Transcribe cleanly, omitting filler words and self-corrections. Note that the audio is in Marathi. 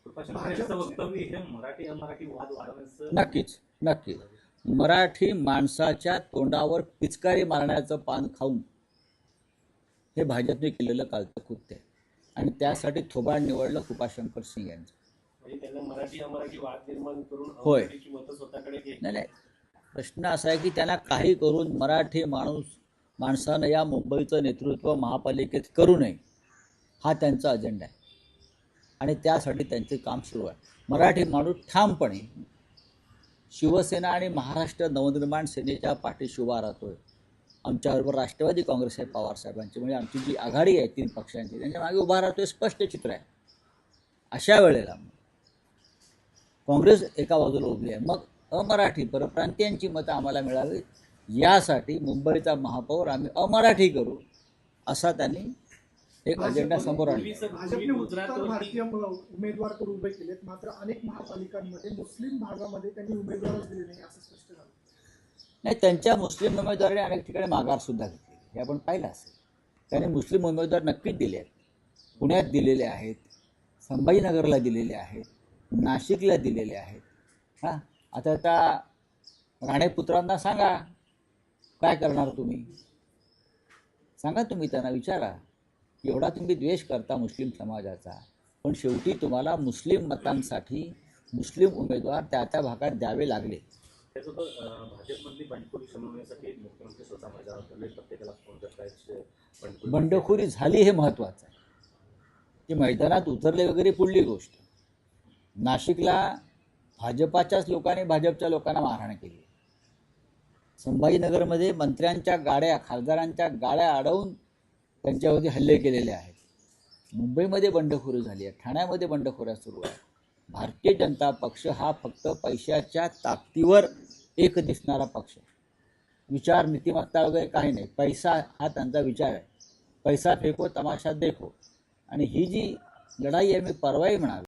वक्तव्य हे मराठी अमराठी वाद वाढवण्याचं नक्कीच नक्कीच मराठी माणसाच्या तोंडावर पिचकारी मारण्याचं पान खाऊन हे भाजपने केलेलं कालचं कृत्य आहे आणि त्यासाठी थोबाड निवडलं कृपाशंकर सिंग यांचं. म्हणजे त्यांना मराठी अमराठी वाद निर्माण करून होय. अमराठीची मतं स्वतःकडे घ्यायची. नाही नाही प्रश्न असा आहे की त्यांना काही करून मराठी माणसानं या मुंबईचं नेतृत्व महापालिकेत करू नये हा त्यांचा अजेंडा आहे आणि त्यासाठी त्यांचे काम सुरू आहे. मराठी माणूस ठामपणे शिवसेना आणि महाराष्ट्र नवनिर्माण सेनेच्या पाठीशी उभा राहतोय. आमच्याबरोबर राष्ट्रवादी काँग्रेस आहे पवारसाहेबांची म्हणजे आमची जी आघाडी आहे 3 पक्षांची त्यांच्या मागे उभा राहतोय स्पष्ट चित्र आहे. अशा वेळेला काँग्रेस एका बाजूला उभी आहे मग अमराठी परप्रांतीयांची मतं आम्हाला मिळावी यासाठी मुंबईचा महापौर आम्ही अमराठी करू असा त्यांनी एक अजेंडा समोर आणला. भाजपने उत्तर भारतीय उमेदवार तर उभे केलेत मात्र अनेक महापालिकांमध्ये मुस्लिम भागामध्ये त्यांनी उमेदवारच दिले नाही असं स्पष्ट झालं. नाही त्यांच्या मुस्लिम उमेदवारांनी अनेक ठिकाणी माघार सुद्धा घेतली हे आपण पाहिलं असेल. त्यांनी मुस्लिम उमेदवार नक्कीच दिले आहेत. पुण्यात दिलेले आहेत, संभाजीनगरला दिलेले आहेत, नाशिकला दिलेले आहेत. हां आता राणेपुत्रांना सांगा काय करणार तुम्ही सांगा तुम्ही त्यांना विचारा एवढा तुम्ही द्वेष करता मुस्लिम समाजाचा पण शेवटी तुम्हाला मुस्लिम मतांसाठी मुस्लिम उमेदवार त्या त्या भागात द्यावे लागले. त्यासोबत भाजपमधली बंडखोरी शमवण्यासाठी मुख्यमंत्री स्वतः मैदानात उतरले प्रत्येकाला फोन करतायत. बंडखोरी झाली हे महत्त्वाचं आहे की मैदानात उतरले वगैरे पुढली गोष्ट. नाशिकला भाजपाच्याच लोकांनी भाजपच्या लोकांना मारहाण केली. संभाजीनगरमध्ये मंत्र्यांच्या गाड्या खासदारांच्या गाड्या अडवून त्यांच्यावरती हल्ले केलेले आहेत. मुंबईमध्ये बंडखोरी झाली आहे, ठाण्यामध्ये बंडखोऱ्या सुरू आहे. भारतीय जनता पक्ष हा फक्त पैशाच्या ताकदीवर एक दिसणारा पक्ष. विचार नीतिमत्ता वगैरे काही नाही. पैसा हा त्यांचा विचार आहे. पैसा फेको तमाशा देखो आणि ही जी लढाई आहे मी परवाही म्हणालो